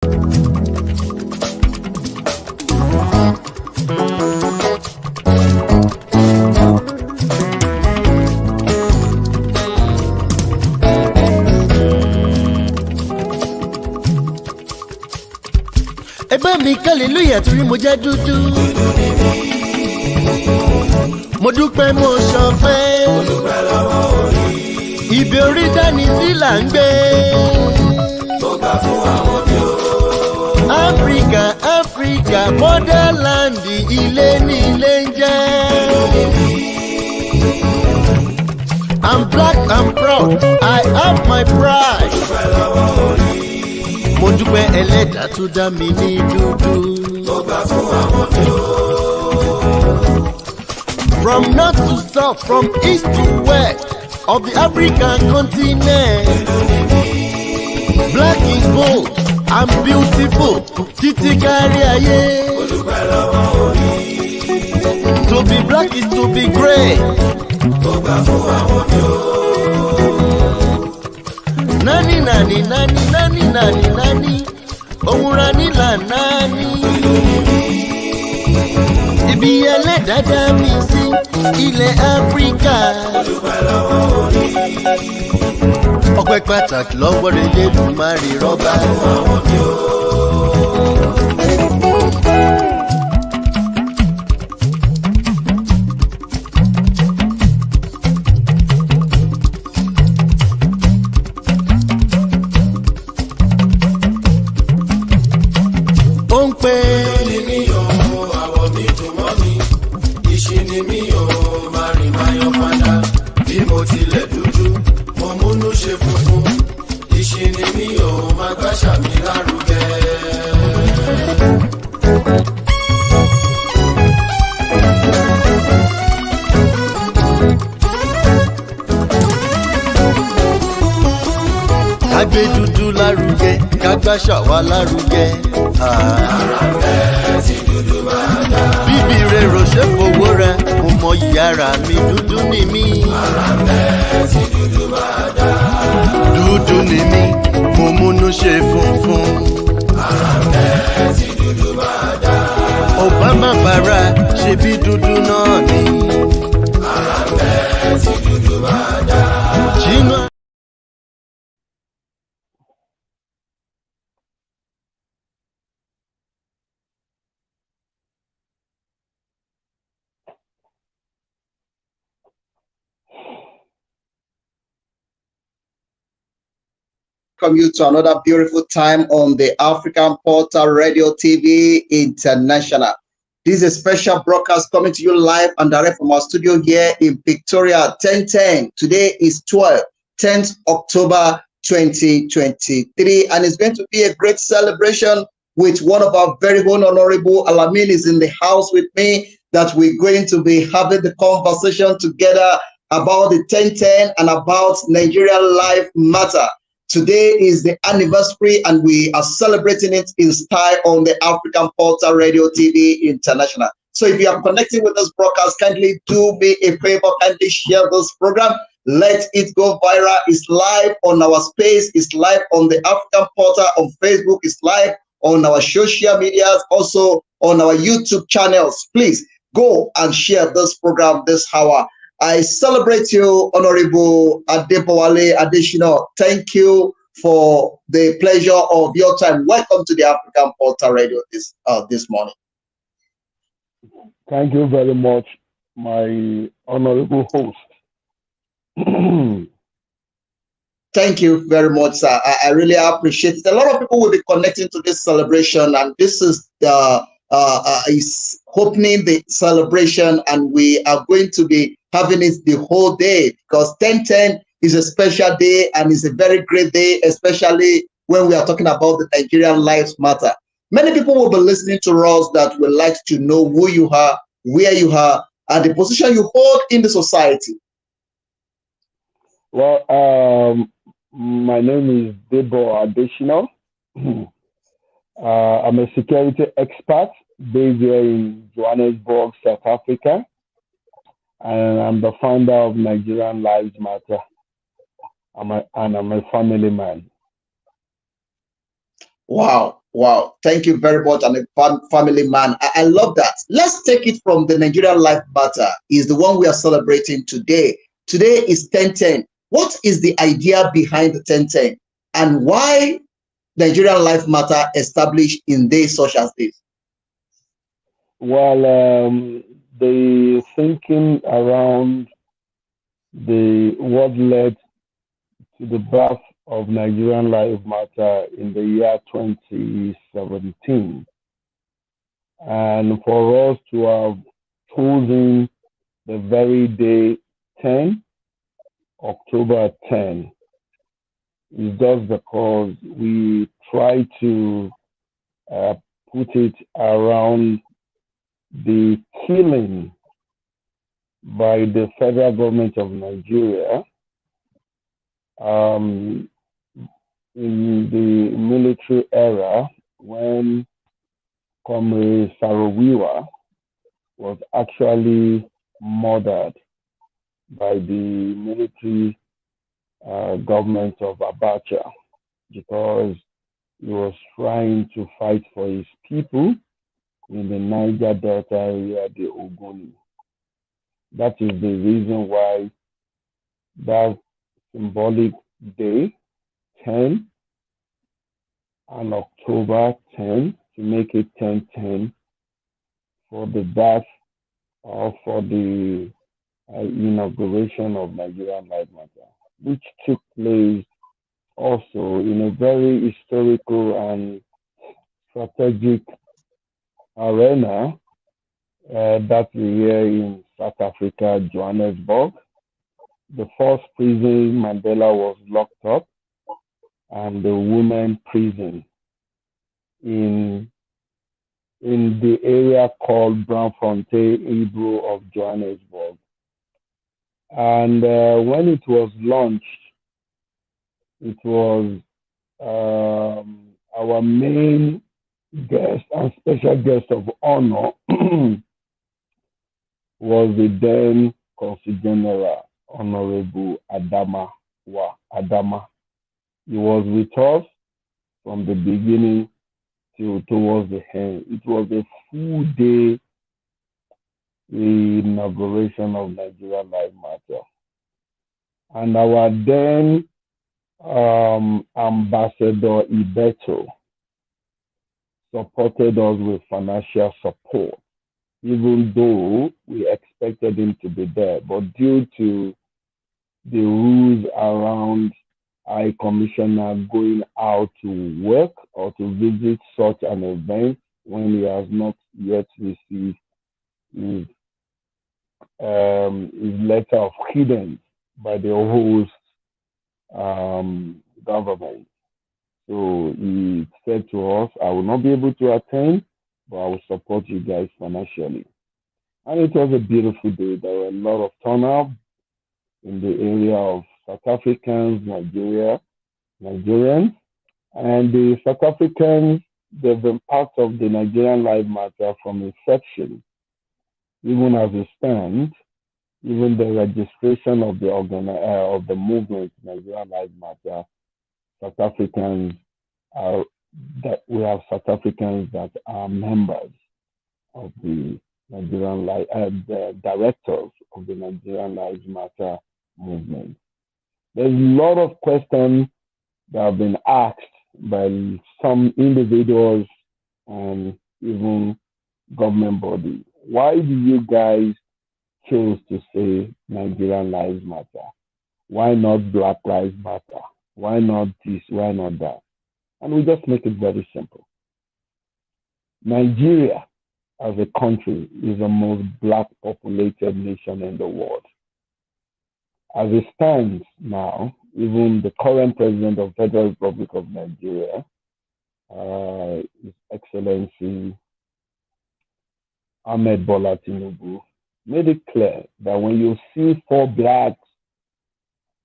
Ẹgbẹ́ mi hallelujah torí mo jẹ́ dúdú. Mo dúpẹ́ mo ṣọpẹ́. Ibi orí dání sí là ń gbé. Áfíríkà Áfíríkà motherland ilé ní ilé ń jẹ́. I'm black, I'm proud, I have my pride. Mo dúpẹ́ ẹlẹ́dàá tó dá mi ní dúdú. From north to south, from east to west of the African continent. Black is bold and beautiful, títí kárí ayé. To be black is to be great. Nani nani nani nani nani nani òun ni là nani. Ibi ẹlẹ́dàá mi sí ilẹ̀ Áfíríkà. Ọpẹ́ pàtàkì lọ́wọ́ rẹ̀ lẹ́dùn máa rí rọ́bà. Agbe dúdú lárugẹ, kágbáṣà wà lárugẹ. Bíbí rẹ̀ ròṣẹ́ fowó rẹ̀, mo mọ ìyára mi dúdú ni mí. Dúdú ni mí, mo múnú ṣe funfun. Obama Bara ṣe bí dúdú náà ni. Chino. Welcome you to another beautiful time on the African Portal Radio TV International. This is a special broadcast coming to you live and direct from our studio here in Victoria 1010. Today is 10th October 2023, and it's going to be a great celebration with one of our very own honorable Alamin is in the house with me, that we're going to be having the conversation together about the 1010 and about Nigerian life matter. Today is the anniversary and we are celebrating it in style on the African Portal Radio TV International. So if you are connecting with this broadcast, kindly do me a favor, kindly share this program. Let it go viral. It's live on our space. It's live on the African Portal on Facebook. It's live on our social medias, also on our YouTube channels. Please go and share this program this hour. I celebrate you, Honorable Adebowale Adeshino. Thank you for the pleasure of your time. Welcome to the African Portal Radio this morning. Thank you very much, my honorable host. Thank you very much, sir. I really appreciate it. A lot of people will be connecting to this celebration, and this is the is opening the celebration, and we are going to be having it the whole day, because 1010 is a special day and it's a very great day, especially when we are talking about the Nigerian lives matter. Many people will be listening to us that would like to know who you are, where you are, and the position you hold in the society. Well, my name is Debo Adeshino. I'm a security expert based here in Johannesburg, South Africa. And I'm the founder of Nigerian Lives Matter. I'm a family man. Wow. Wow, thank you very much. I'm a family man. I love that. Let's take it from the Nigerian Life Matter, is the one we are celebrating today. Today is 1010. What is the idea behind the 1010 and why Nigerian Life Matter established in days such as this? Well, the thinking around what led to the birth of Nigerian Life Matter in the year 2017, and for us to have chosen the very day 10, October 10, is just because we try to uh, put it around the killing by the federal government of Nigeria um, in the military era when Comrade Sarawiwa was actually murdered by the military government of Abacha because he was trying to fight for his people in the Niger Delta area, the Ogoni. That is the reason why that symbolic day, 10 and October 10, to make it 1010 for the birth or for the inauguration of Nigerian Life Matter, which took place also in a very historical and strategic arena that we here in South Africa, Johannesburg. The first prison Mandela was locked up, and the women prison in the area called Braamfontein, Hebrew of Johannesburg. And when it was launched, it was our main guest and special guest of honor was the then Consul General, Honorable Adama. He was with us from the beginning till towards the end. It was a full day inauguration of Nigeria Life Matter. And our then Ambassador Ibeto supported us with financial support, even though we expected him to be there. But due to the rules around High Commissioner going out to work or to visit such an event when he has not yet received his letter of credence by the host government. So he said to us, I will not be able to attend, but I will support you guys financially. And it was a beautiful day. There were a lot of turnout in the area of South Africans, Nigerians, and the South Africans, they've been part of the Nigerian Life Matter from inception. Even as it stands, even the registration of the movement, Nigerian Life Matter, South Africans are that we have South Africans that are members of the Nigerian Life, the directors of the Nigerian Lives Matter movement. There's a lot of questions that have been asked by some individuals and even government bodies. Why do you guys choose to say Nigerian Lives Matter? Why not Black Lives Matter? Why not this? Why not that? And we just make it very simple. Nigeria as a country is the most black populated nation in the world. As it stands now, even the current president of the Federal Republic of Nigeria, His Excellency Ahmed Bola Tinubu, made it clear that when you see four blacks,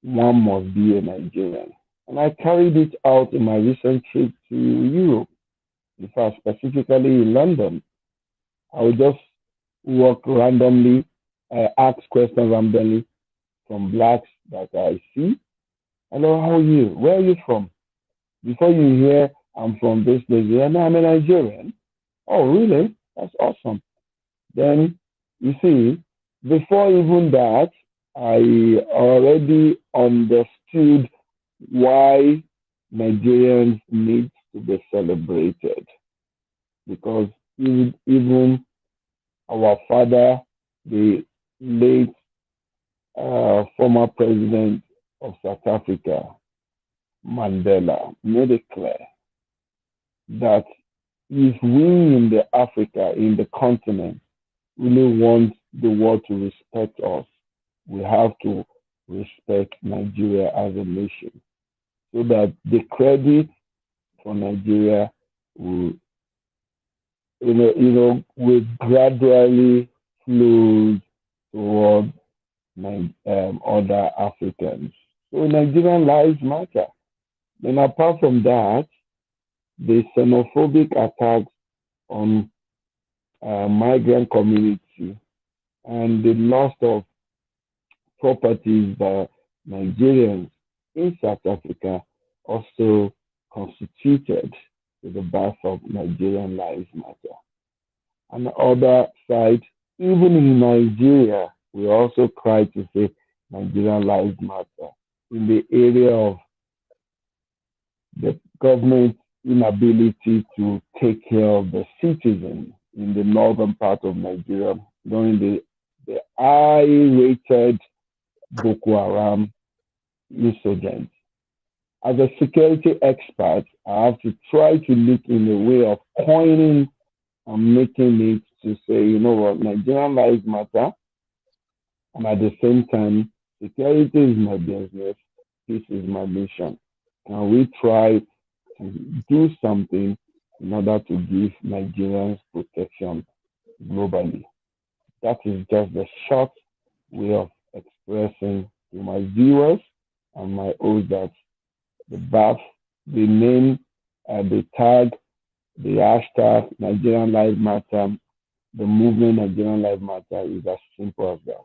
one must be a Nigerian. And I carried it out in my recent trip to Europe, in fact, specifically in London. I would just walk randomly, ask questions randomly from blacks that I see. Hello, how are you? Where are you from? Before you hear, I'm from this place. Yeah, no, I'm a Nigerian. Oh, really? That's awesome. Then, you see, before even that, I already understood why Nigerians need to be celebrated. Because even our father, the late former president of South Africa, Mandela, made it clear that if we in the Africa, in the continent, really want the world to respect us, we have to respect Nigeria as a nation so that the credit for Nigeria will, will gradually flow toward other Africans. So Nigerian lives matter. Then apart from that, the xenophobic attacks on migrant community and the loss of properties by Nigerians in South Africa also constituted to the birth of Nigerian Lives Matter. On the other side, even in Nigeria, we also cry to say Nigerian Lives Matter in the area of the government inability to take care of the citizens in the northern part of Nigeria during the high-rated Boko Haram insurgents. As a security expert, I have to try to look in a way of coining and making it to say, you know what, Nigerian lives matter, and at the same time, security is my business, peace is my mission. And we try to do something in order to give Nigerians protection globally. That is just the short way of expressing to my viewers and my host that the BAF, the name, the tag, the hashtag Nigerian Lives Matter, the movement Nigerian Lives Matter is as simple as that.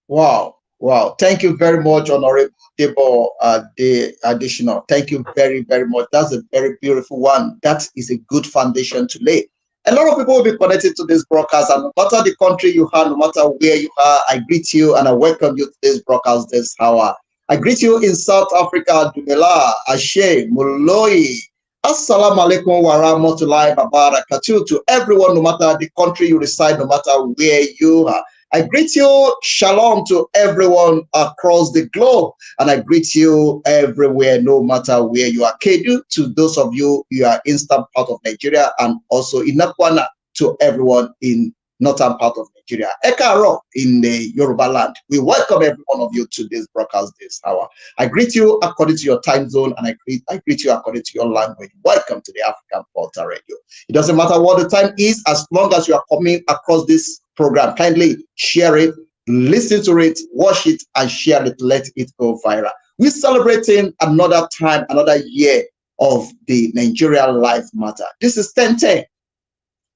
Wow. Wow. Thank you very much, Honorable Debo, the additional. Thank you very, very much. That's a very beautiful one. That is a good foundation to lay. A lot of people will be connected to this broadcast, and no matter the country you are, no matter where you are, I greet you and I welcome you to this broadcast this hour. I greet you in South Africa, Dumela, Ashe, Moloi. Assalamu alaikum wa rahmatullahi wa barakatuh to everyone, no matter the country you reside, no matter where you are. I greet you, shalom to everyone across the globe, and I greet you everywhere, no matter where you are. Kedu to those of you are eastern part of Nigeria, and also in Nakwana to everyone in northern part of Nigeria. Ekaro in the Yoruba land. We welcome every one of you to this broadcast this hour. I greet you according to your time zone, and I greet you according to your language. Welcome to the African Portal Radio. It doesn't matter what the time is, as long as you are coming across this program, kindly share it, listen to it, watch it, and share it. Let it go viral. We're celebrating another time, another year of the Nigerian Life Matter. This is 1010.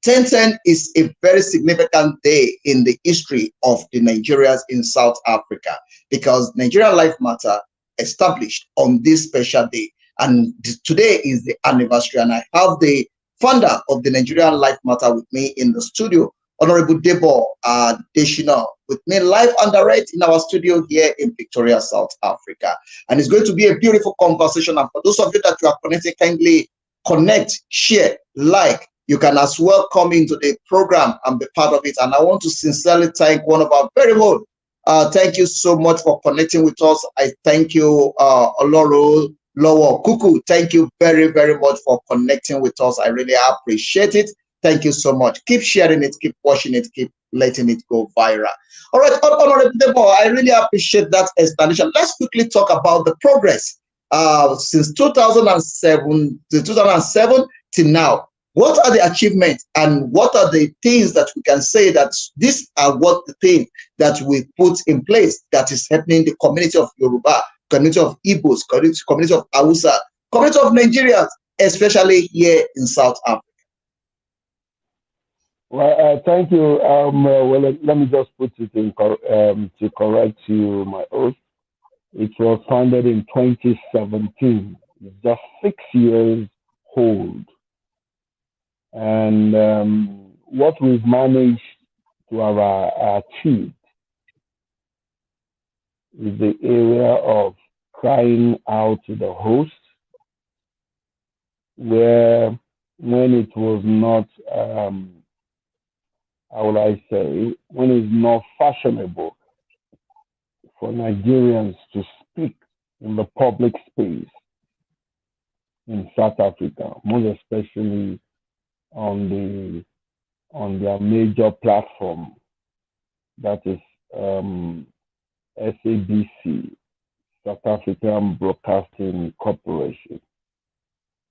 1010 is a very significant day in the history of the Nigerians in South Africa, because Nigerian Life Matter established on this special day, and today is the anniversary. And I have the founder of the Nigerian Life Matter with me in the studio, Honorable Debo Deshina, with me live and direct in our studio here in Victoria, South Africa. And it's going to be a beautiful conversation. And for those of you that you are connected, kindly connect, share, like. You can as well come into the program and be part of it. And I want to sincerely thank one of our very own. Thank you so much for connecting with us. I thank you, Oloro Lowo Kuku. Thank you very, very much for connecting with us. I really appreciate it. Thank you so much. Keep sharing it, keep watching it, keep letting it go viral. All right, Honorable Debo, I really appreciate that explanation. Let's quickly talk about the progress since 2007 till now. What are the achievements, and what are the things that we can say that these are what the things that we put in place that is helping the community of Yoruba, community of Igbos, community of Hausa, community of Nigerians, especially here in South Africa? Well, thank you. Well, let me just put it in to correct you, my host. It was founded in 2017. It's just 6 years old. And what we've managed to have achieved is the area of crying out to the host, where when it was not, how will I say, when it's not fashionable for Nigerians to speak in the public space in South Africa, most especially on their major platform, that is SABC, South African Broadcasting Corporation.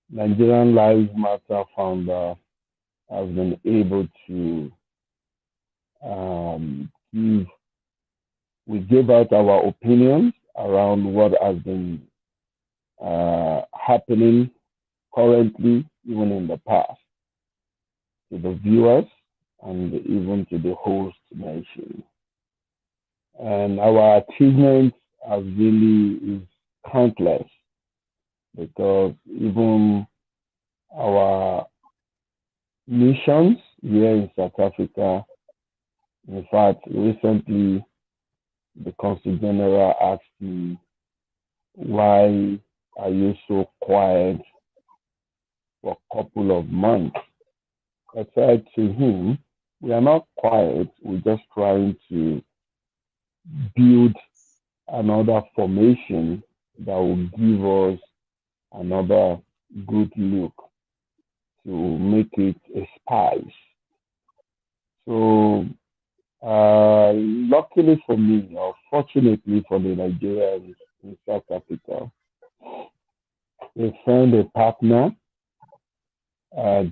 Nigerian Lives Matter founder has been able to we gave out our opinions around what has been happening currently, even in the past, to the viewers and even to the host nation. And our achievements has really is countless, because even our missions here in South Africa, in fact, recently the Consul General asked me, why are you so quiet for a couple of months? I said to him, we are not quiet, we're just trying to build another formation that will give us another good look to make it a spice. So luckily for me, or fortunately for the Nigerians in South Africa, we found a partner.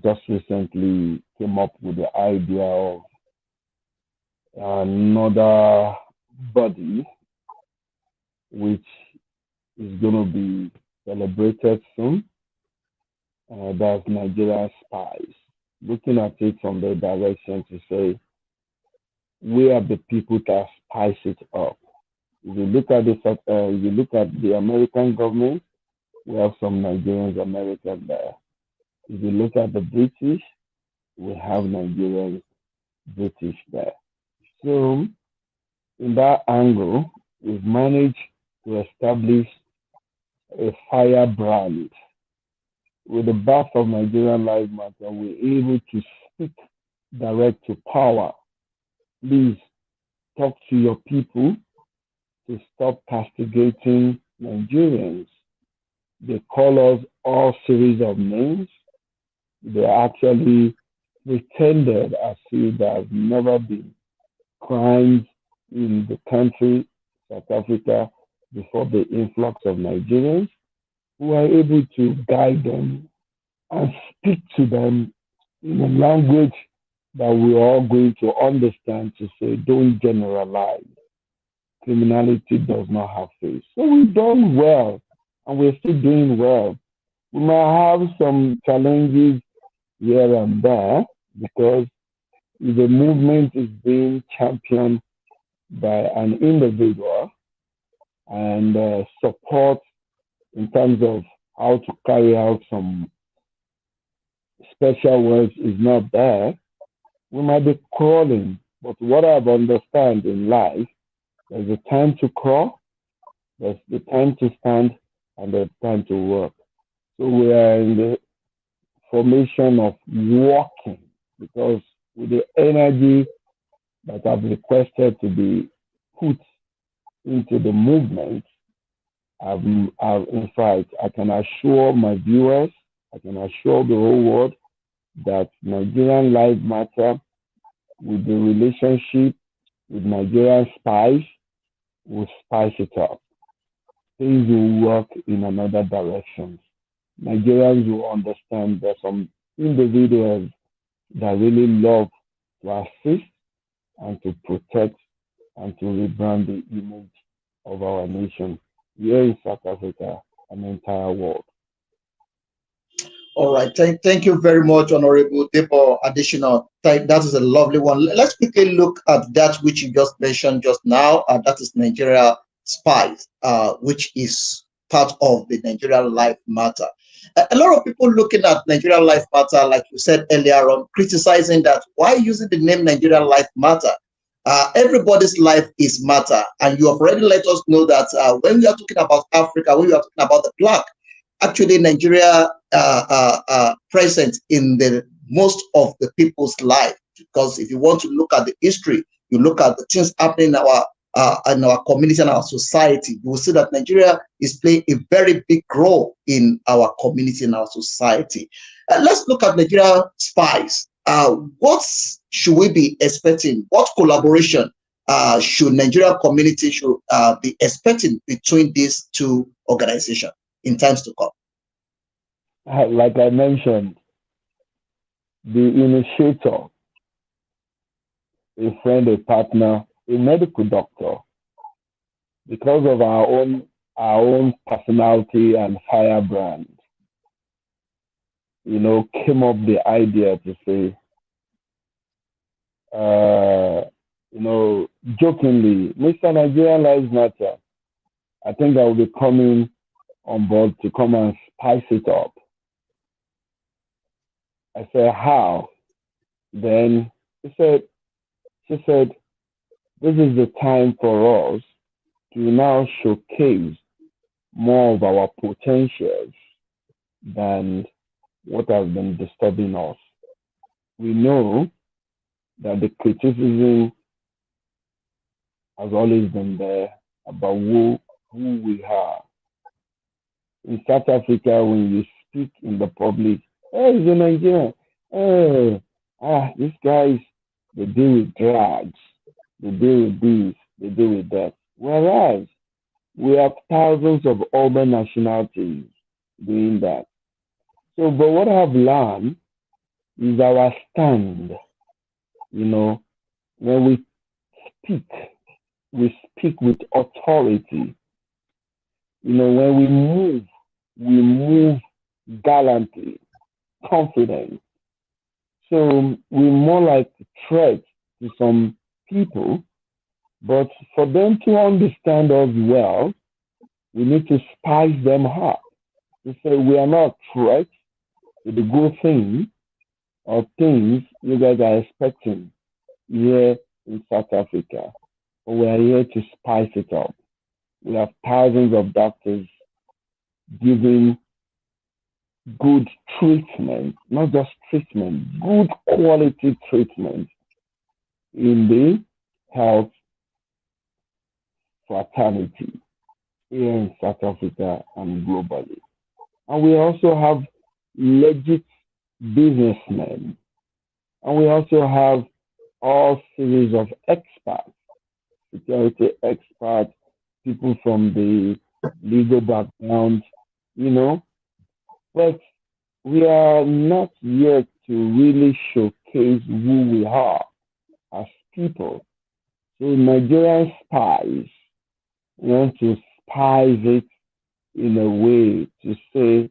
Just recently came up with the idea of another body which is going to be celebrated soon. That's Nigerian Spies. Looking at it from the direction to say, we are the people that spice it up. If you look at the American government, we have some Nigerians American there. If you look at the British, we have Nigerians British there. So in that angle, we've managed to establish a firebrand. With the birth of Nigerian Lives Matter, we're able to speak direct to power. Please talk to your people to stop castigating Nigerians. They call us all series of names. They actually pretended as if there has never been crimes in the country, South Africa, before the influx of Nigerians. We were able to guide them and speak to them in a language that we're all going to understand, to say, don't generalize. Criminality does not have face. So we've done well, and we're still doing well. We might have some challenges here and there, because the movement is being championed by an individual, and support in terms of how to carry out some special works is not there. We might be crawling, but what I've understood in life, there's a time to crawl, there's the time to stand, and there's time to work. So we are in the formation of walking, because with the energy that I've requested to be put into the movement, in fact, I can assure my viewers, I can assure the whole world that Nigerian Lives Matter, with the relationship with Nigerian Spies, will spice it up. Things will work in another direction. Nigerians will understand that some individuals that really love to assist and to protect and to rebrand the image of our nation here in South Africa and the entire world. All right. Thank you very much, Honorable Debo Additional. That is a lovely one. Let's quickly look at that which you just mentioned just now. That is Nigeria Spies, which is part of the Nigerian Life Matter. A lot of people looking at Nigerian Life Matter, like you said earlier on, criticizing that why using the name Nigerian Life Matter? Everybody's life is matter, and you have already let us know that when we are talking about Africa, when we are talking about the Black, actually Nigeria present in the most of the people's life. Because if you want to look at the history, you look at the things happening in our community and our society, you will see that Nigeria is playing a very big role in our community and our society. Let's look at Nigeria spies. What should we be expecting? What collaboration should Nigeria community should be expecting between these two organizations in times to come? Like I mentioned, the initiator, a friend, a partner, a medical doctor, because of our own personality and firebrand, came up the idea to say, jokingly, Mr. Nigerian Lives Matter, I think I will be coming on board to come and spice it up. I said, how? Then she said, this is the time for us to now showcase more of our potentials than what has been disturbing us. We know that the criticism has always been there about who we are. In South Africa, when you speak in the public, hey, he's a Nigerian. Hey, these guys, they deal with drugs, they deal with this, they deal with that. Whereas we have thousands of other nationalities doing that. So, but what I've learned is our stand. When we speak with authority. When we move gallantly, confident. So we're more like threats to some people, but for them to understand us well, we need to spice them up. To say we are not threats to the good thing or things you guys are expecting here in South Africa. But we are here to spice it up. We have thousands of doctors giving good treatment, not just treatment, good quality treatment in the health fraternity here in South Africa and globally. And we also have legit businessmen. And we also have all series of experts, security experts, people from the legal background, but we are not yet to really showcase who we are as people. So Nigerian spies want to spice it in a way to say,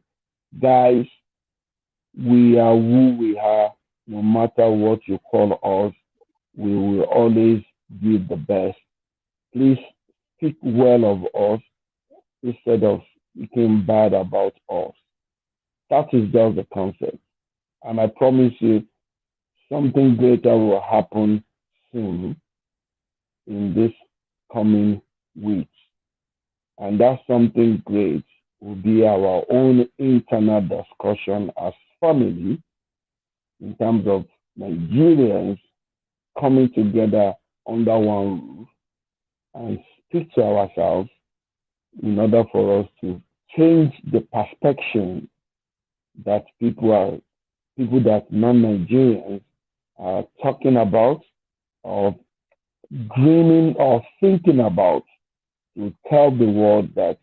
guys, we are who we are, no matter what you call us, we will always give the best. Please speak well of us instead of speaking bad about us. That is just the concept. And I promise you, something greater will happen soon in this coming weeks. And that something great will be our own internal discussion as family in terms of Nigerians coming together under one roof and speak to ourselves in order for us to change the perception that people that non-Nigerians are talking about or dreaming or thinking about, to tell the world that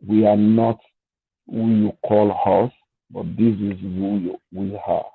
we are not who you call us, but this is who we are.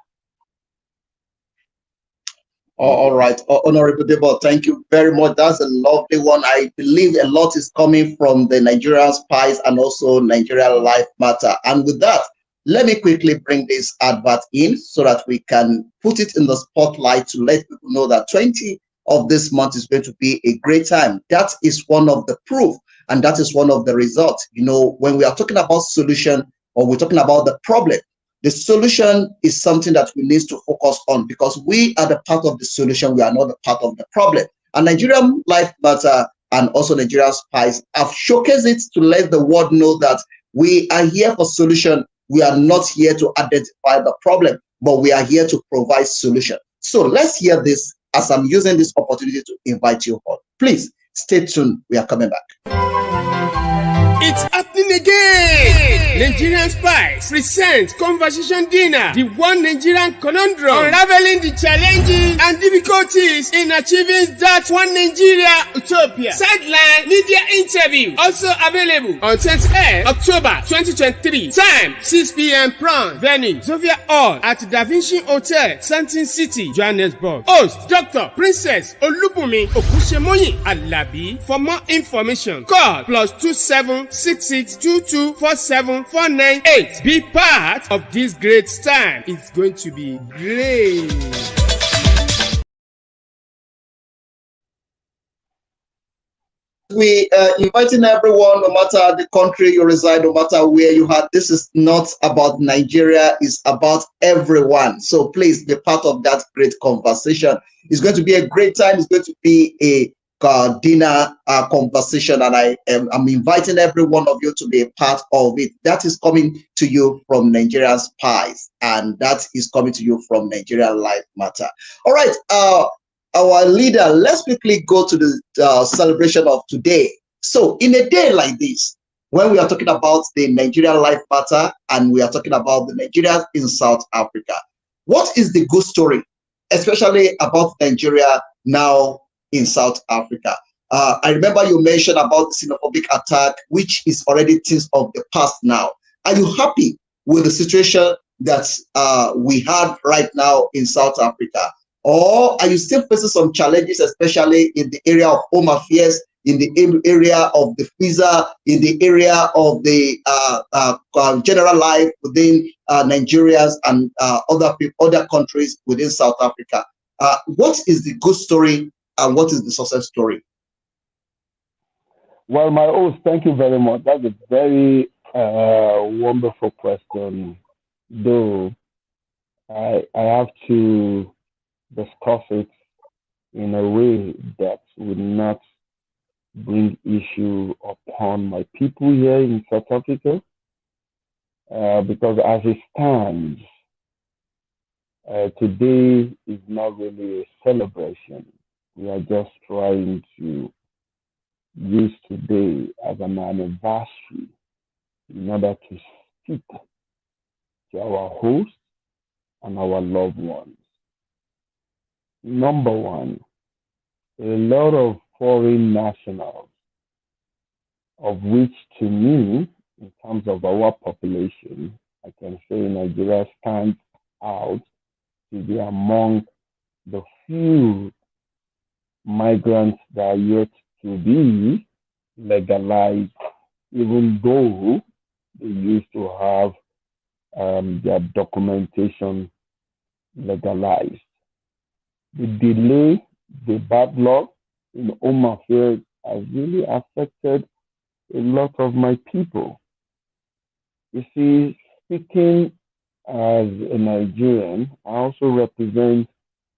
All right, Honorable Debo, thank you very much. That's a lovely one. I believe a lot is coming from the Nigerian spies and also Nigerian Life Matter. And with that, let me quickly bring this advert in so that we can put it in the spotlight to let people know that 20 of this month is going to be a great time. That is one of the proof And that is one of the results. You know, when we are talking about solution or we're talking about the problem, the solution is something that we need to focus on, because we are the part of the solution. We are not the part of the problem. And Nigerian Life Matter and also Nigerian Spice have showcased it to let the world know that we are here for solution. We are not here to identify the problem, but we are here to provide solution. So let's hear this as I'm using this opportunity to invite you all. Please stay tuned. We are coming back. It's happening again! Nigerian Spice presents Conversation Dinner, the one Nigerian conundrum, unraveling the challenges and difficulties in achieving that one Nigeria utopia. Sideline media interview, also available on 28th October 2023. Time 6 p.m. prompt. Venue Zofia Hall at Da Vinci Hotel, Santin City, Johannesburg. Host Dr. Princess Olubunmi Okusemoyin Alabi. For more information, call +2766224749. Be part of this great time. It's going to be great. We inviting everyone, no matter the country you reside, no matter where you are. This is not about Nigeria, it's about everyone. So please be part of that great conversation. It's going to be a great time. It's going to be a dinner conversation, and I'm inviting every one of you to be a part of it. That is coming to you from Nigerian Spice, and that is coming to you from Nigerian Life Matter. All right, our leader, let's quickly go to the celebration of today. So in a day like this, when we are talking about the Nigerian Life Matter and we are talking about the Nigerians in South Africa, what is the good story, especially about Nigeria now in South Africa? I remember you mentioned about the xenophobic attack, which is already things of the past now. Are you happy with the situation that we have right now in South Africa? Or are you still facing some challenges, especially in the area of home affairs, in the area of the visa, in the area of the general life within Nigerians and other countries within South Africa? What is the good story and what is the success story? Well, my host, thank you very much. That's a very wonderful question, though I have to discuss it in a way that would not bring issue upon my people here in South Africa, because as it stands, today is not really a celebration. We are just trying to use today as an anniversary in order to speak to our hosts and our loved ones. Number one, a lot of foreign nationals, of which to me, in terms of our population, I can say Nigeria stands out to be among the few migrants that are yet to be legalized, even though they used to have their documentation legalized. The delay, the bad luck in home affairs has really affected a lot of my people. You see, speaking as a Nigerian, I also represent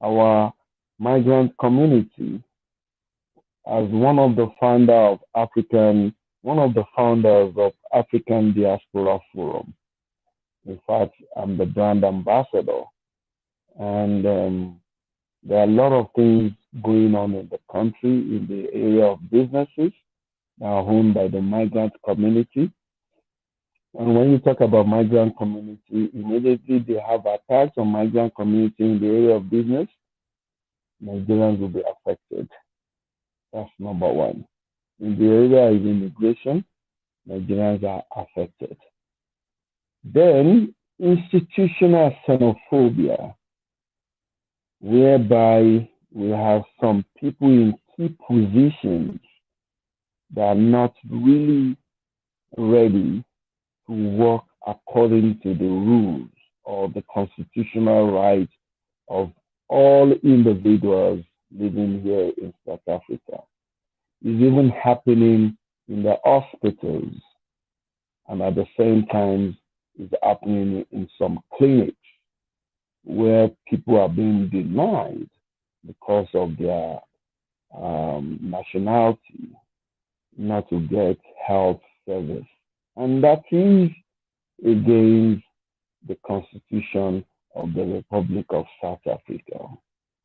our migrant community as one of the founders of African Diaspora Forum. In fact, I'm the brand ambassador, and there are a lot of things going on in the country in the area of businesses that are owned by the migrant community. And when you talk about migrant community, immediately they have attacks on migrant community in the area of business. Nigerians will be affected. That's number one. In the area of immigration, Nigerians are affected. Then, institutional xenophobia, whereby we have some people in key positions that are not really ready to work according to the rules or the constitutional rights of all individuals living here in South Africa. It's even happening in the hospitals, and at the same time is happening in some clinics where people are being denied because of their nationality not to get health service. And that is against the Constitution of the Republic of South Africa.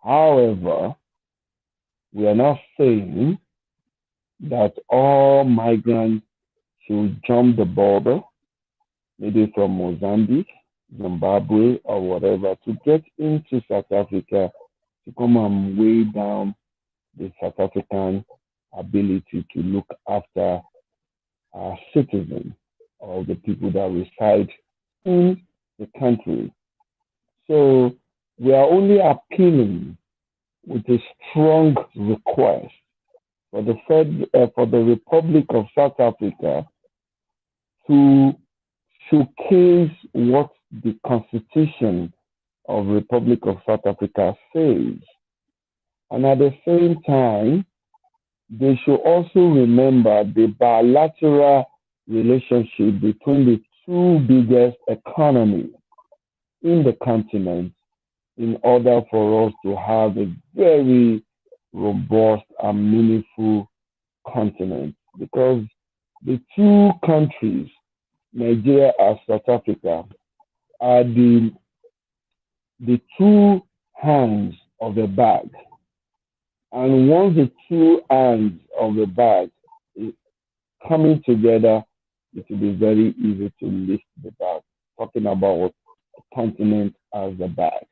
However, we are not saying that all migrants should jump the border, maybe from Mozambique, Zimbabwe, or whatever, to get into South Africa to come and weigh down the South African ability to look after our citizens or the people that reside in the country. So we are only appealing with a strong request for the Republic of South Africa to showcase what the Constitution of Republic of South Africa says. And at the same time, they should also remember the bilateral relationship between the two biggest economies in the continent in order for us to have a very robust and meaningful continent. Because the two countries, Nigeria and South Africa, are the two hands of the bag. And once the two hands of the bag is coming together, it will be very easy to lift the bag. Talking about the continent as the bag.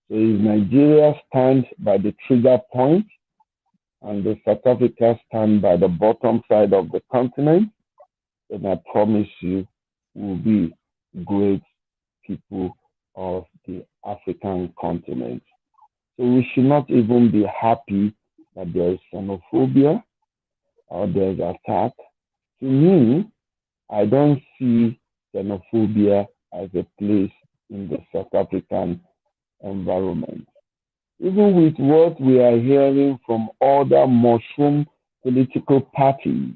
So if Nigeria stands by the trigger point and the South Africa stand by the bottom side of the continent, then I promise you we'll be great people of the African continent. So we should not even be happy that there is xenophobia or there is attack. To me, I don't see xenophobia as a place in the South African environment. Even with what we are hearing from other mushroom political parties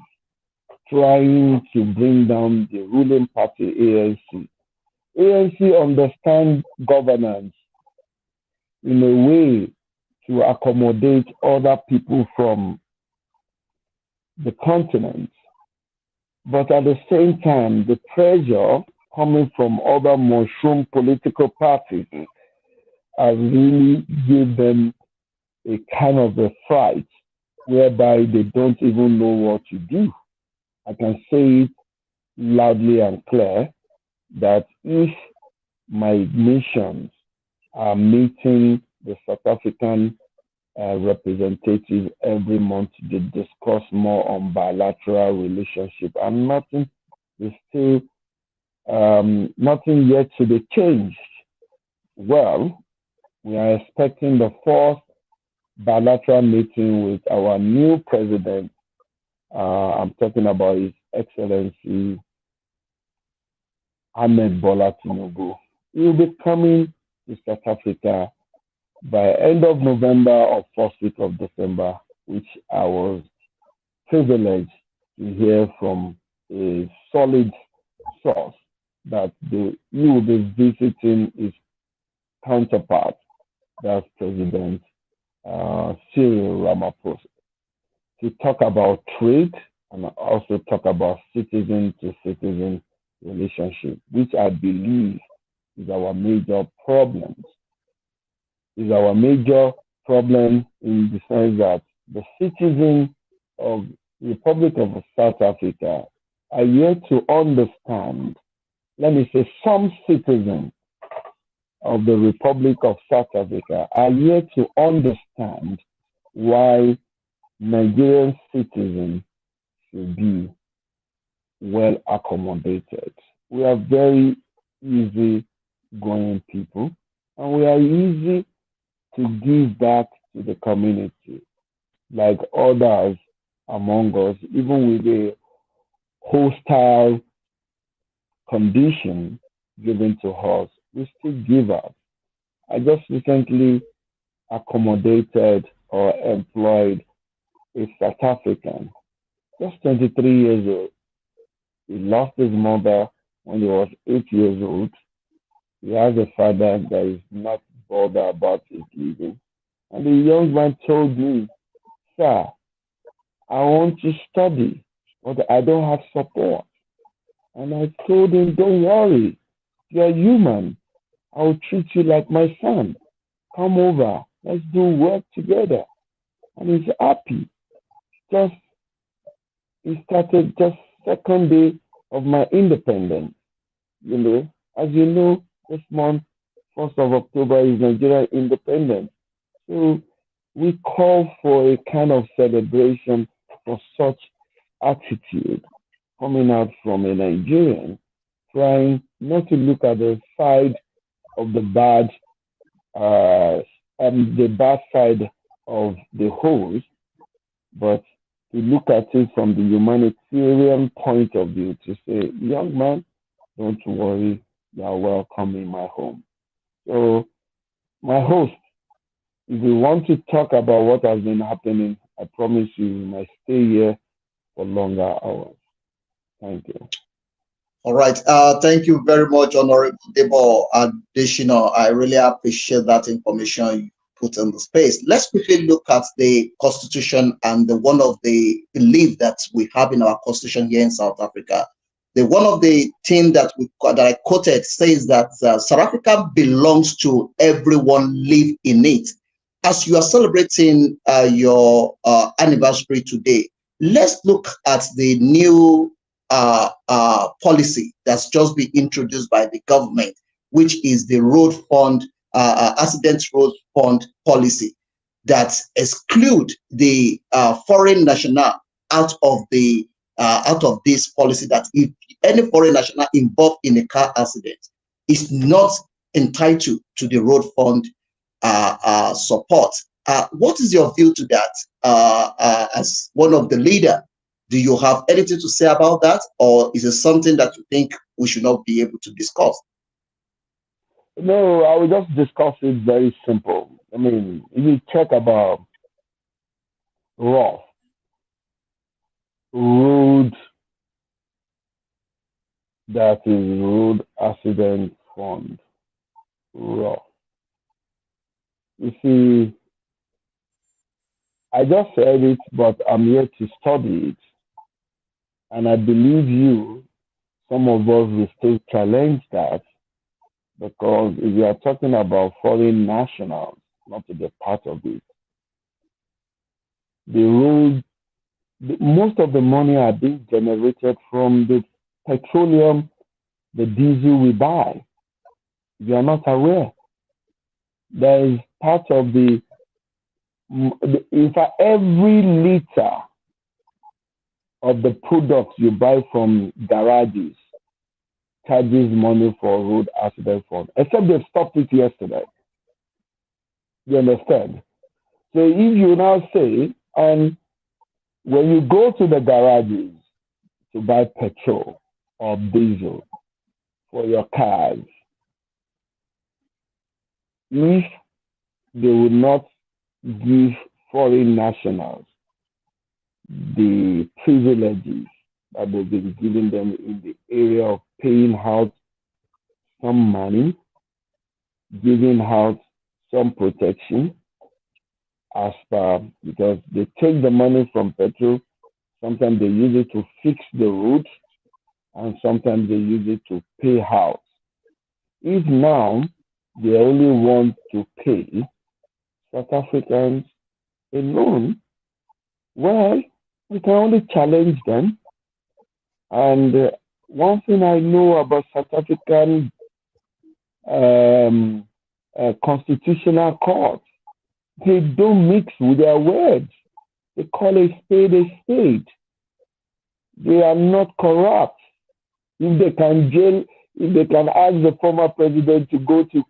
trying to bring down the ruling party, ANC. ANC understands governance in a way to accommodate other people from the continent. But at the same time, the pressure coming from other mushroom political parties has really given them a kind of a fright whereby they don't even know what to do. I can say it loudly and clear that if my nations are meeting the South African representative every month to discuss more on bilateral relationship, and nothing is still nothing yet to be changed. Well, we are expecting the first bilateral meeting with our new president. I'm talking about His Excellency Ahmed Bola Tinubu. He will be coming to South Africa by end of November or first week of December, which I was privileged to hear from a solid source that he will be visiting his counterpart, that's President Cyril Ramaphosa, to talk about trade and also talk about citizen-to-citizen relationship, which I believe is our major problem. Is our major problem in the sense that the citizens of the Republic of South Africa are yet to understand, let me say some citizens of the Republic of South Africa are yet to understand why Nigerian citizens should be well accommodated. We are very easy going people, and we are easy to give back to the community, like others among us, even with a hostile condition given to us, we still give up. I just recently accommodated or employed a South African just 23 years old. He lost his mother when he was 8 years old. He has a father that is not bothered about his living. And the young man told me, "Sir, I want to study, but I don't have support." And I told him, "Don't worry, you're human. I'll treat you like my son. Come over, let's do work together." And he's happy. Just he started just second day of my independence. As you know, this month, 1st of October is Nigeria independence. So we call for a kind of celebration for such attitude coming out from a Nigerian, trying not to look at the side of the bad side of the host, but to look at it from the humanitarian point of view to say, "Young man, don't worry, you are welcome in my home." So, my host, if you want to talk about what has been happening, I promise you, we might stay here for longer hours. Thank you. All right. Thank you very much, Honorable Debo Additional. I really appreciate that information you put in the space. Let's quickly look at the Constitution and one of the belief that we have in our Constitution here in South Africa. One of the things that I quoted says that South Africa belongs to everyone live in it. As you are celebrating your anniversary today, let's look at the new policy that's just been introduced by the government, which is the road fund, accident road fund policy that exclude the foreign national out of this policy, that if any foreign national involved in a car accident is not entitled to the road fund support. What is your view to that as one of the leader? Do you have anything to say about that, or is it something that you think we should not be able to discuss? No, I will just discuss it very simple. I mean, if you check about ROF, road, that is road accident fund, ROF. You see, I just said it, but I'm here to study it. And I believe some of us will still challenge that, because if you are talking about foreign nationals, not to be part of it, most of the money are being generated from the petroleum, the diesel we buy. If you are not aware, there is part of in fact, every liter of the products you buy from garages charges money for road accident fund, except they stopped it yesterday. You understand? So if you now say, and when you go to the garages to buy petrol or diesel for your cars, if they will not give foreign nationals the privileges that they've been giving them in the area of paying out some money, giving out some protection, because they take the money from petrol, sometimes they use it to fix the roads, and sometimes they use it to pay out. If now they only want to pay South Africans alone, well, we can only challenge them. And one thing I know about South African constitutional court, they don't mix with their words. They call a spade a spade. They are not corrupt. If they can ask the former president to go to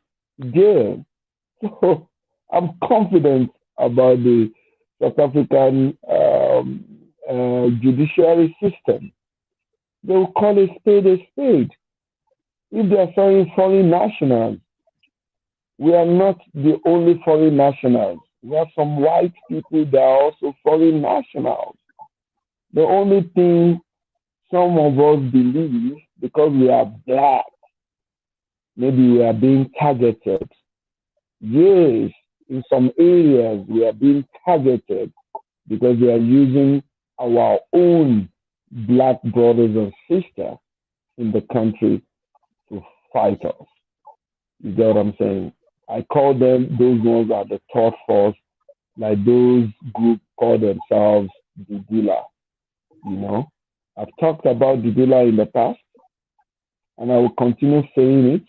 jail. So I'm confident about the South African judiciary system. They will call a spade a spade. If they are saying foreign nationals, we are not the only foreign nationals. We have some white people that are also foreign nationals. The only thing some of us believe, because we are black, maybe we are being targeted. Yes, in some areas we are being targeted because they are using our own black brothers and sisters in the country to fight us. You get what I'm saying? I call them, those ones are the third force, like those groups call themselves the dealer. You know, I've talked about the dealer in the past, and I will continue saying it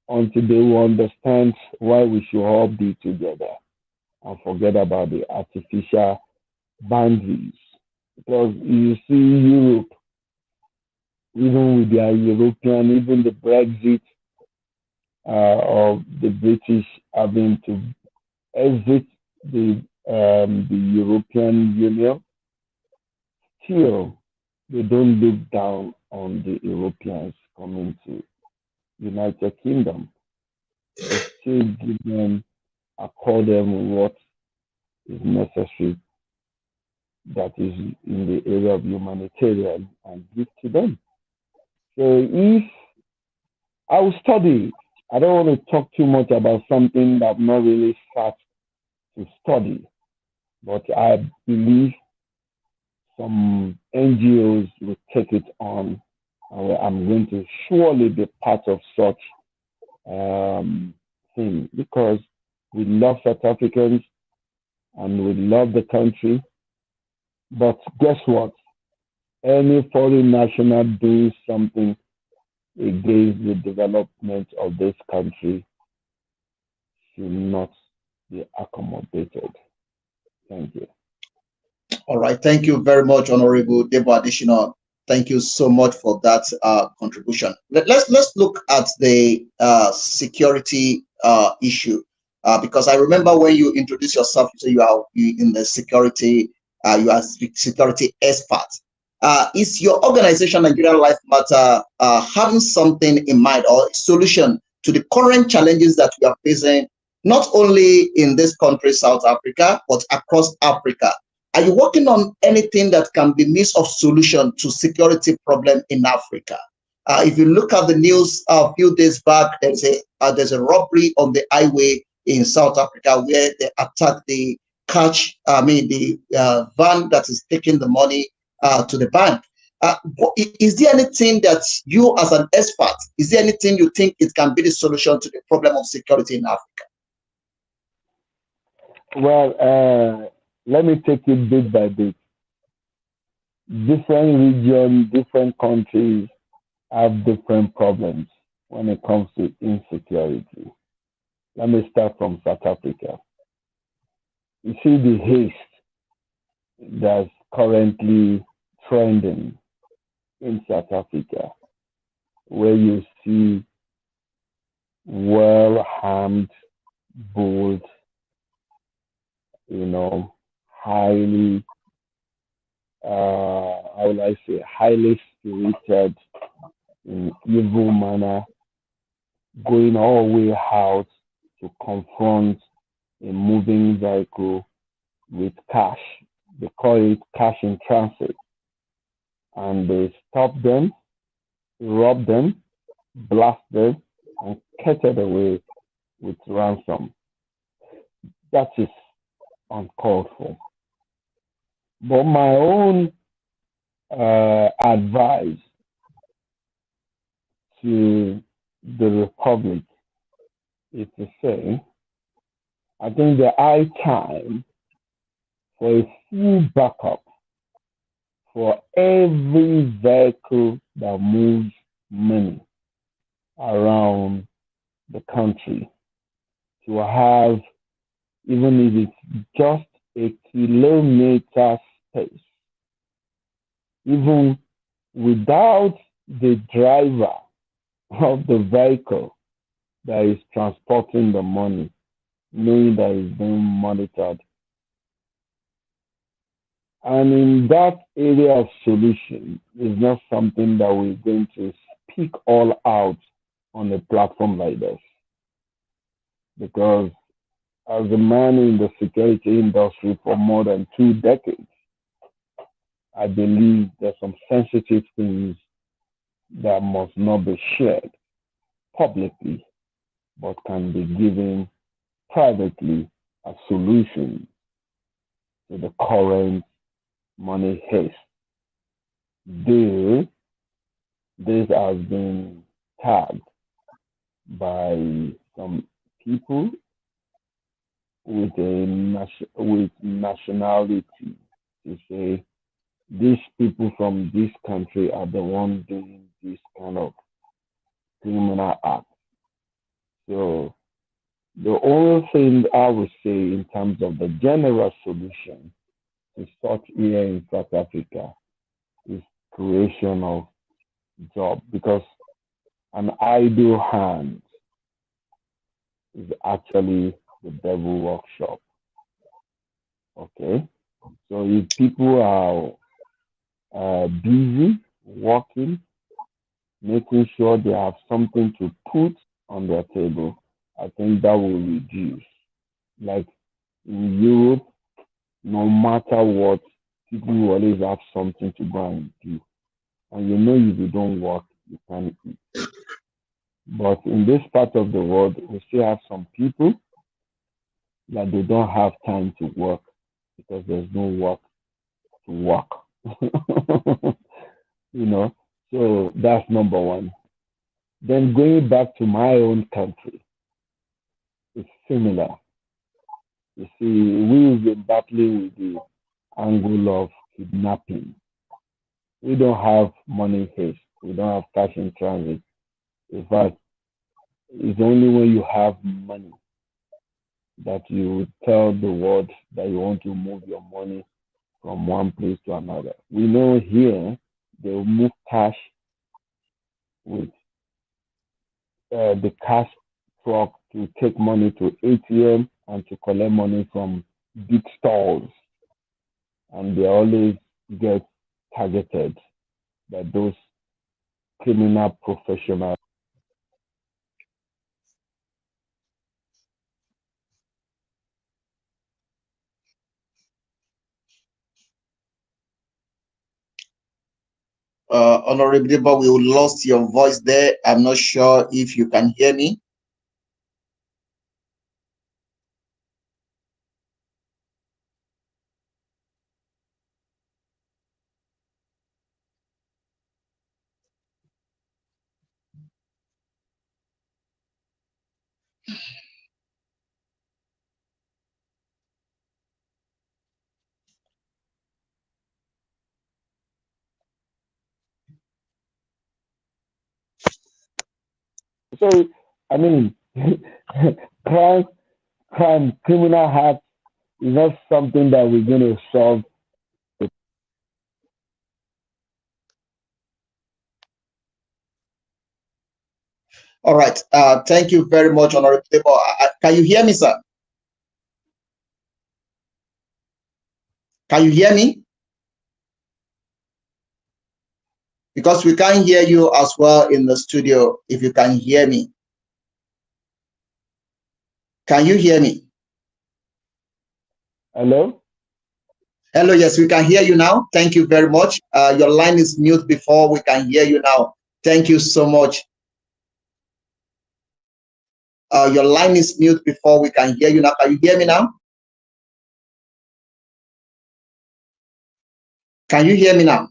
until they will understand why we should all be together and forget about the artificial boundaries. Because you see Europe, even with their European, even the Brexit of the British having to exit the European Union, still they don't look down on the Europeans coming to United Kingdom. They still give them, accord them what is necessary that is in the area of humanitarian and give to them. So if I will study, I don't want to talk too much about something that I'm not really start to study, but I believe some NGOs will take it on. I'm going to surely be part of such thing because we love South Africans and we love the country. But guess what? Any foreign national doing something against the development of this country should not be accommodated. Thank you. All right. Thank you very much, Honorable Debo Additional. Thank you so much for that contribution. Let's look at the security issue because I remember when you introduced yourself, so you are in the security, you are security expert. Is your organization Nigerian Life Matter having something in mind or a solution to the current challenges that we are facing, not only in this country, South Africa, but across Africa? Are you working on anything that can be means of solution to security problem in Africa? If you look at the news a few days back, there's a robbery on the highway in South Africa where they attacked the van that is taking the money to the bank. Is there anything that you, as an expert, is there anything you think it can be the solution to the problem of security in Africa? Well, let me take it bit by bit. Different regions, different countries have different problems when it comes to insecurity. Let me start from South Africa. You see the haste that's currently trending in South Africa, where you see well-armed, bold, highly, how will I say, highly spirited, in evil manner, going all the way out to confront a moving vehicle with cash. They call it cash in transit. And they stop them, rob them, blast them, and catch it away with ransom. That is uncalled for. But my own advice to the Republic is to say, I think the high time for a full backup for every vehicle that moves money around the country, to have, even if it's just a kilometer space, even without the driver of the vehicle that is transporting the money, knowing that it's being monitored. And in that area of solution is not something that we're going to speak all out on a platform like this. Because as a man in the security industry for more than 2 decades, I believe there's some sensitive things that must not be shared publicly, but can be given privately as solutions to the current money haste. This has been tagged by some people with nationality to say these people from this country are the ones doing this kind of criminal act. So the only thing I would say in terms of the general solution to such here in South Africa is creation of job, because an idle hand is actually the devil workshop. Okay, so if people are busy working, making sure they have something to put on their table, I think that will reduce. Like in Europe, no matter what, people will always have something to go and do. And you know, if you don't work, you can't eat. But in this part of the world, we still have some people that they don't have time to work because there's no work to work. You know, so that's number one. Then going back to my own country, it's similar. You see, we've been battling with the angle of kidnapping. We don't have money haste. We don't have cash in transit. In fact, it's only when you have money that you tell the world that you want to move your money from one place to another. We know here they will move cash with the cash truck to take money to ATM and to collect money from big stores. And they always get targeted by those criminal professionals. Honorable Deba, we lost your voice there. I'm not sure if you can hear me. So, I mean, criminal acts is not something that we're going to solve. All right. Thank you very much, Honorable Deba. Can you hear me, sir? Can you hear me? Because we can't hear you as well in the studio. If you can hear me. Can you hear me? Hello? Hello, yes, we can hear you now. Thank you very much. Your line is mute before. We can hear you now. Thank you so much. Your line is mute before. We can hear you now. Can you hear me now? Can you hear me now?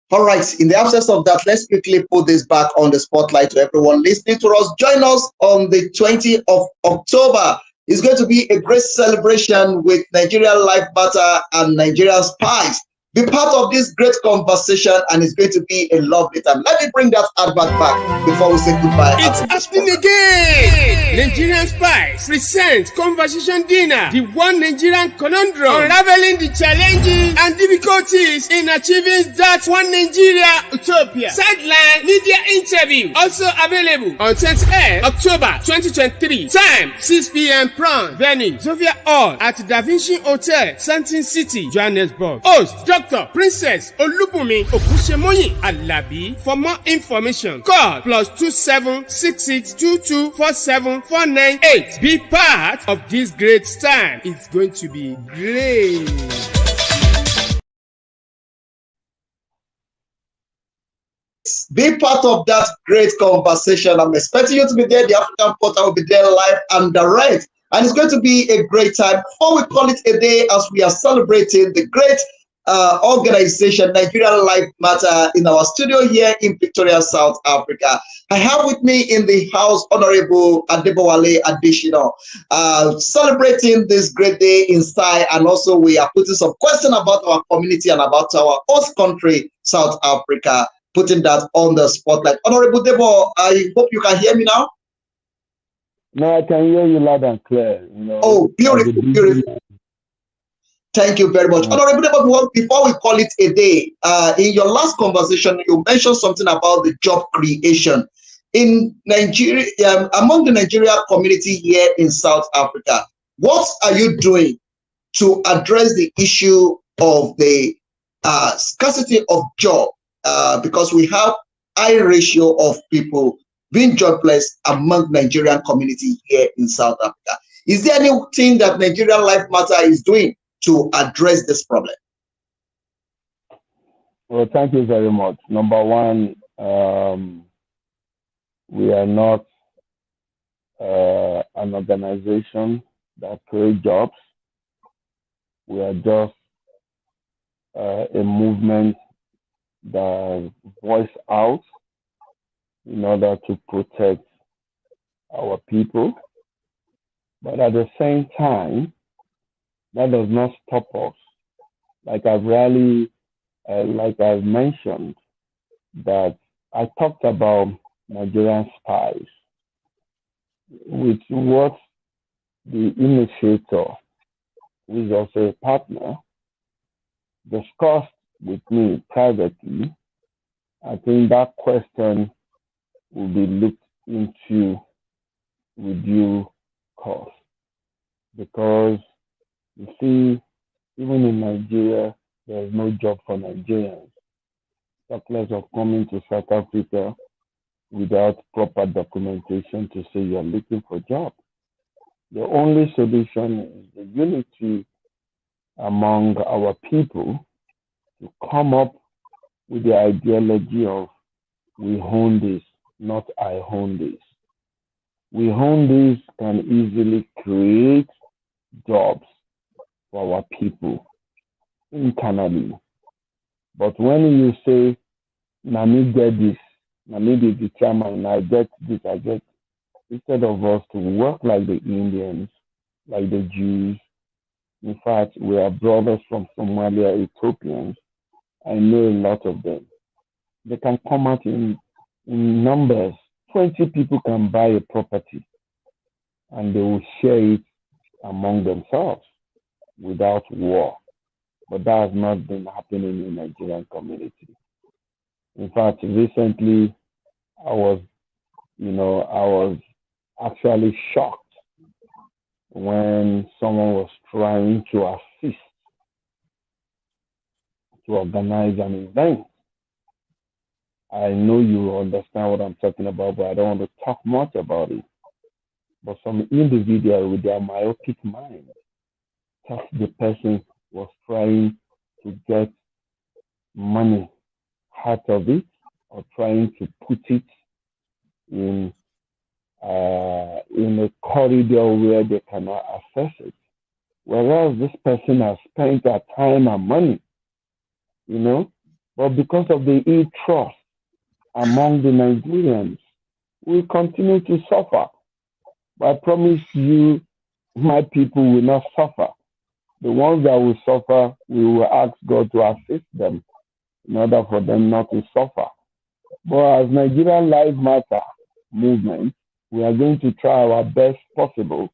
All right, in the absence of that, let's quickly put this back on the spotlight to everyone listening to us. Join us on the 20th of October. It's going to be a great celebration with Nigerian Life Matter and Nigerian Spice. Be part of this great conversation, and it's going to be a lovely time. Let me bring that advert back before we say goodbye. It's happening again. Nigerian Spice presents Conversation Dinner, the one Nigerian conundrum, unraveling the challenges and difficulties in achieving that one Nigeria utopia. Sideline media interview, also available on 28th October 2023. Time 6 p.m. prompt. Venue Zofia Hall at Da Vinci Hotel, Santin City, Johannesburg. Host Dr. Princess Olubunmi Okusemoyin Alabi. For more information, call +27 6622 47 498. Be part of this great time. It's going to be great. Be part of that great conversation. I'm expecting you to be there. The African Portal will be there live and direct. And it's going to be a great time. Before we call it a day, as we are celebrating the great organization, Nigerian Life Matter, in our studio here in Victoria, South Africa. I have with me in the house Honorable Adebowale Adishino, celebrating this great day inside, and also we are putting some questions about our community and about our host country, South Africa, putting that on the spotlight. Honorable Debo, I hope you can hear me now. No, I can hear you loud and clear. Oh, beautiful, beautiful. Thank you very much. Honorable Debo, before we call it a day, in your last conversation, you mentioned something about the job creation in Nigeria, among the Nigerian community here in South Africa. What are you doing to address the issue of the scarcity of job? Because we have high ratio of people being jobless among Nigerian community here in South Africa. Is there anything that Nigerian Life Matter is doing to address this problem? Well, thank you very much. Number one, we are not an organization that creates jobs. We are just a movement that voice out in order to protect our people. But at the same time, that does not stop us. Like I've mentioned, that I talked about Nigerian spies, which what the initiator, who is also a partner, discussed with me privately. I think that question will be looked into with due course, because you see, even in Nigeria, there is no job for Nigerians. Talk less of coming to South Africa without proper documentation to say you're looking for a job. The only solution is the unity among our people to come up with the ideology of we own this, not I own this. We own this can easily create jobs for our people internally. But when you say, "Na me get this, na me be the chairman, I get this, I get," instead of us to work like the Indians, like the Jews. In fact, we are brothers from Somalia, Ethiopians. I know a lot of them. They can come out in numbers. 20 people can buy a property and they will share it among themselves without war. But that has not been happening in the Nigerian community. In fact, recently I was actually shocked when someone was trying to assist to organize an event. I know you understand what I'm talking about, but I don't want to talk much about it. But some individual with their myopic mind thought the person was trying to get money out of it, or trying to put it in a corridor where they cannot access it. Whereas this person has spent their time and money, but because of the trust among the Nigerians, we continue to suffer. But I promise you, my people will not suffer. The ones that will suffer, we will ask God to assist them in order for them not to suffer. But as Nigerian Life Matter movement, we are going to try our best possible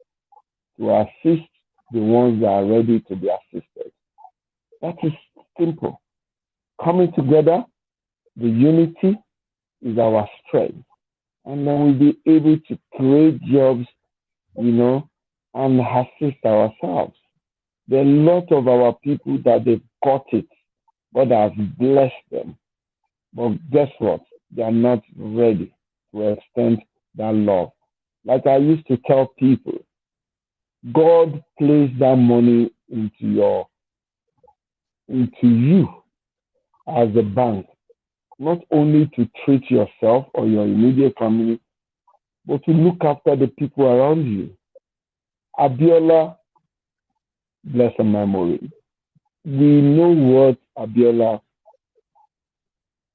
to assist the ones that are ready to be assisted. That is simple. Coming together, the unity is our strength. And then we'll be able to create jobs, and assist ourselves. There are a lot of our people that they've got it. God has blessed them. But guess what? They are not ready to extend that love. Like I used to tell people, God placed that money into you as a bank, not only to treat yourself or your immediate family, but to look after the people around you. Abiola, bless her memory. We know what Abiola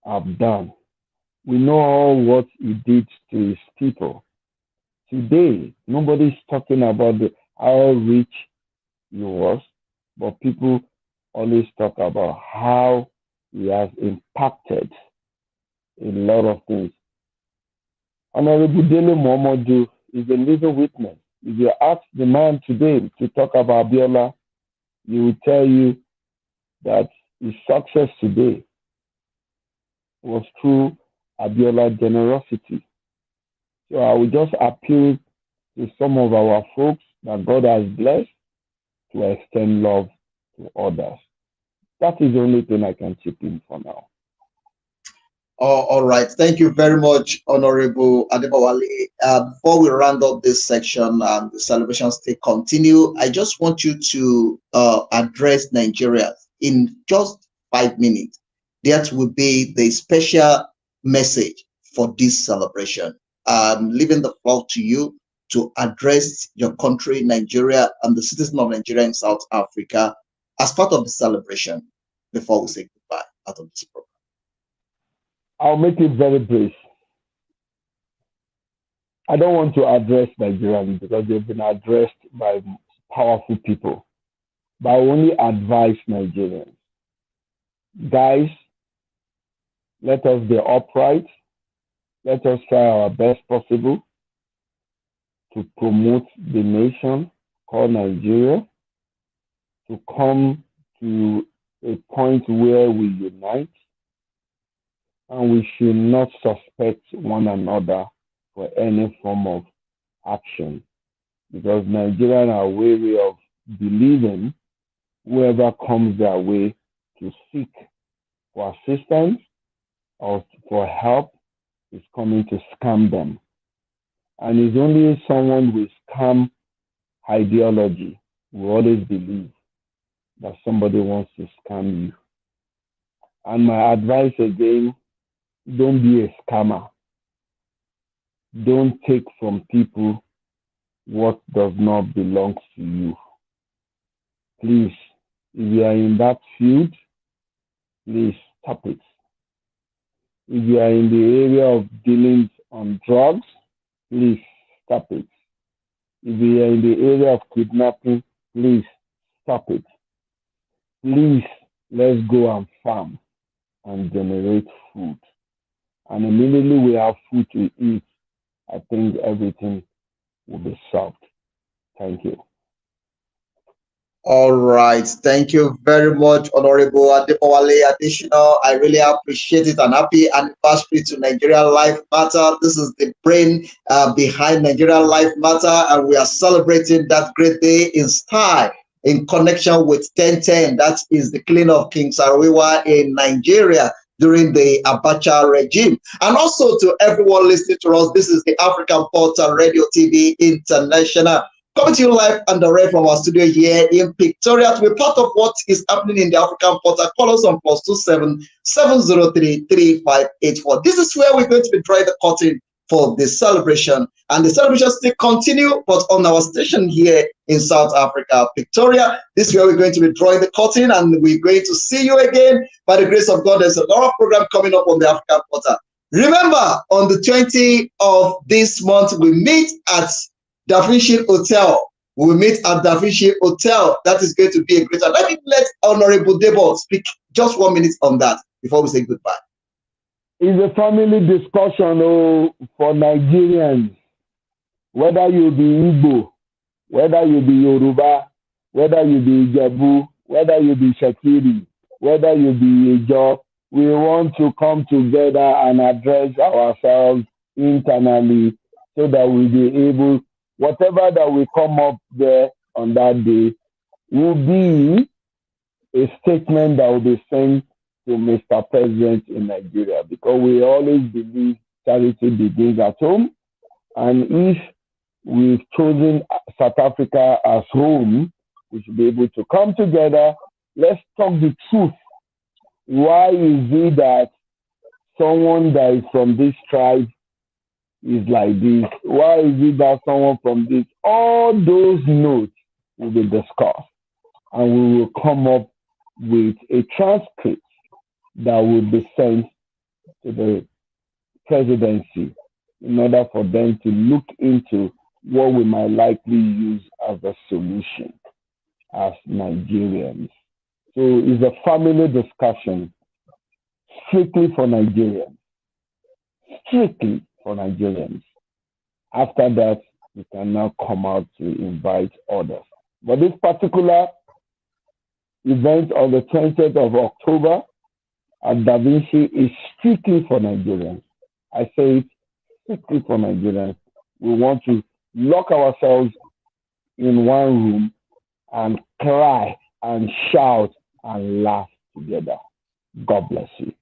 have done. We know all what he did to his people. Today, nobody's talking about how rich he was, but people always talk about how he has impacted a lot of things. Honorable Dele Momodu is a living witness. If you ask the man today to talk about Abiola, he will tell you that his success today was through Abiola's generosity. So I will just appeal to some of our folks that God has blessed to extend love to others. That is the only thing I can chip in for now. All right. Thank you very much, Honorable Adebowale. Before we round up this section and the celebration still continue, I just want you to address Nigeria in just 5 minutes. That will be the special message for this celebration. I'm leaving the floor to you to address your country, Nigeria, and the citizens of Nigeria in South Africa as part of the celebration before we say goodbye out of this program. I'll make it very brief. I don't want to address Nigerians because they've been addressed by powerful people. But I only advise Nigerians. Guys, let us be upright. Let us try our best possible to promote the nation called Nigeria, to come to a point where we unite, and we should not suspect one another for any form of action, because Nigerians are wary of believing whoever comes their way to seek for assistance or for help is coming to scam them. And it's only someone with scam ideology who always believe that somebody wants to scam you. And my advice again, don't be a scammer. Don't take from people what does not belong to you. Please, if you are in that field, please stop it. If you are in the area of dealing on drugs, please stop it. If you are in the area of kidnapping, please stop it. Please, let's go and farm and generate food. And immediately we have food to eat, I think everything will be solved. Thank you. All right. Thank you very much, Honorable Adebowale Additional. I really appreciate it, and happy anniversary to Nigeria Life Matter. This is the brain behind Nigeria Life Matter, and we are celebrating that great day in style in connection with 1010. That is the killing of King Sarawiwa in Nigeria during the Abacha regime. And also to everyone listening to us, this is the African Portal Radio TV International, coming to you live and direct from our studio here in Pretoria to be part of what is happening in the African Portal. Call us on +27 703 3584. This is where we're going to be drawing the curtain for the celebration. And the celebration still continue, but on our station here in South Africa, Pretoria. This is where we're going to be drawing the curtain, and we're going to see you again. By the grace of God, there's a lot of program coming up on the African Portal. Remember, on the 20th of this month, we meet at Da Vinci Hotel. We will meet at Da Vinci Hotel. That is going to be a great time. Let Honorable Debo speak just 1 minute on that before we say goodbye. It's a family discussion for Nigerians. Whether you be Igbo, whether you be Yoruba, whether you be Ijebu, whether you be Shakiri, whether you be Ijo, we want to come together and address ourselves internally so that we'll be able, whatever that we come up there on that day will be a statement that will be sent to Mr. President in Nigeria, because we always believe charity begins at home. And if we've chosen South Africa as home, we should be able to come together. Let's talk the truth. Why is it that someone that is from this tribe is like this? Why is it that someone from this? All those notes will be discussed, and we will come up with a transcript that will be sent to the presidency in order for them to look into what we might likely use as a solution as Nigerians. So it's a family discussion strictly for Nigerians. Strictly for Nigerians. After that, we can now come out to invite others. But this particular event on the 20th of October at Da Vinci is strictly for Nigerians. I say it strictly for Nigerians. We want to lock ourselves in one room and cry and shout and laugh together. God bless you.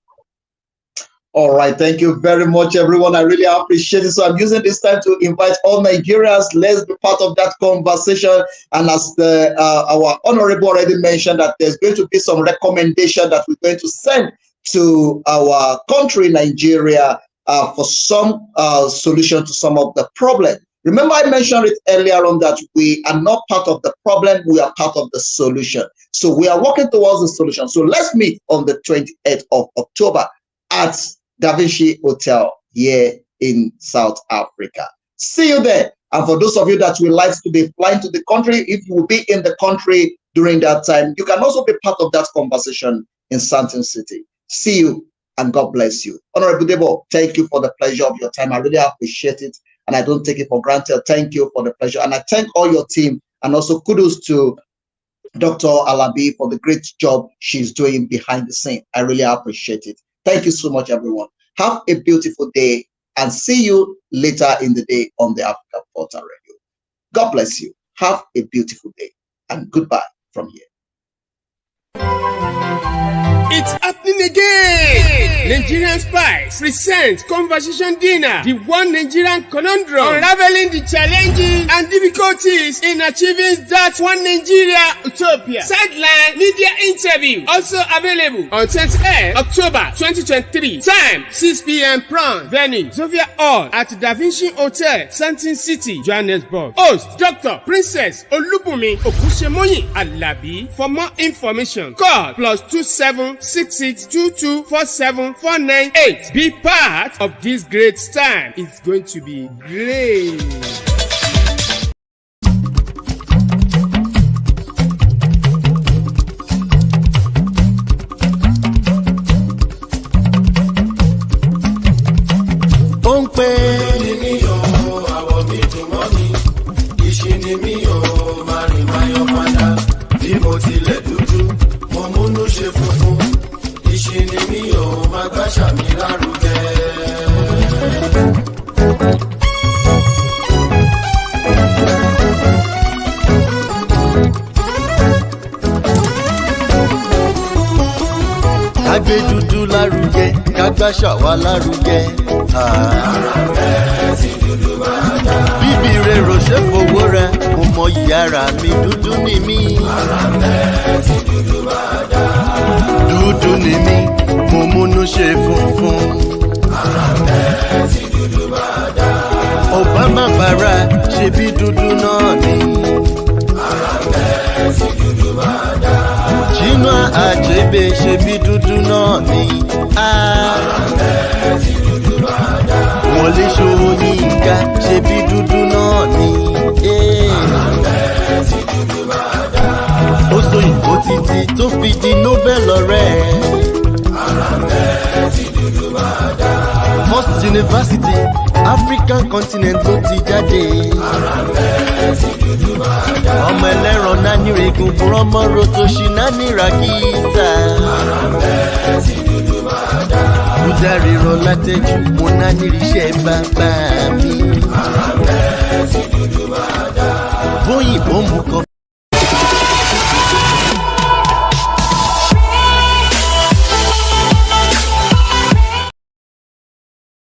All right, thank you very much, everyone. I really appreciate it. So I'm using this time to invite all Nigerians. Let's be part of that conversation. And as our honorable already mentioned, that there's going to be some recommendation that we're going to send to our country, Nigeria, for some solution to some of the problem. Remember, I mentioned it earlier on that we are not part of the problem, we are part of the solution. So we are working towards the solution. So let's meet on the 28th of October at Da Vinci Hotel here in South Africa. See you there. And for those of you that would like to be flying to the country, if you will be in the country during that time, you can also be part of that conversation in Santon City. See you and God bless you. Honorable Debo, thank you for the pleasure of your time. I really appreciate it and I don't take it for granted. Thank you for the pleasure. And I thank all your team and also kudos to Dr. Alabi for the great job she's doing behind the scene. I really appreciate it. Thank you so much, everyone. Have a beautiful day and see you later in the day on the Africa Portal Radio. God bless you. Have a beautiful day and goodbye from here. It's happening again! Nigerian Spice presents Conversation Dinner, the one Nigerian conundrum, unraveling the challenges and difficulties in achieving that one Nigeria utopia. Sideline media interview, also available on 28th October 2023. Time 6 p.m. prompt. Venue Zofia Hall at Da Vinci Hotel, Santon City, Johannesburg. Host Dr. Princess Olubunmi Okusemoyin Alabi. For more information, call +2766224749. Be part of this great time. It's going to be great. Agbe dúdú lárugẹ, kágbáṣà wà lárugẹ. Bíbí rẹ̀ ròṣẹ́ fowó rẹ̀, mo mọ ìyára mi dúdú ni mí. Dúdú ni mí, mo múnú ṣe funfun. Obama Barack ṣe bí dúdú náà ni. Chinua Achebe ṣe bí dúdú náà ni. Wọlé Ṣóyínká ṣe bí dúdú náà ni. Ó sòyìnbó títí tó fi di Nobel laureate. First University African continent ló ti jáde. Ọmọ ẹlẹ́ran náà ní egungun ọmọ rotoṣi náà ní ràkìsà. Kúdàrí rọlá tẹ́jú mo náà ní iṣẹ́ bàbá mi. Bóyìnbó mú kọfí.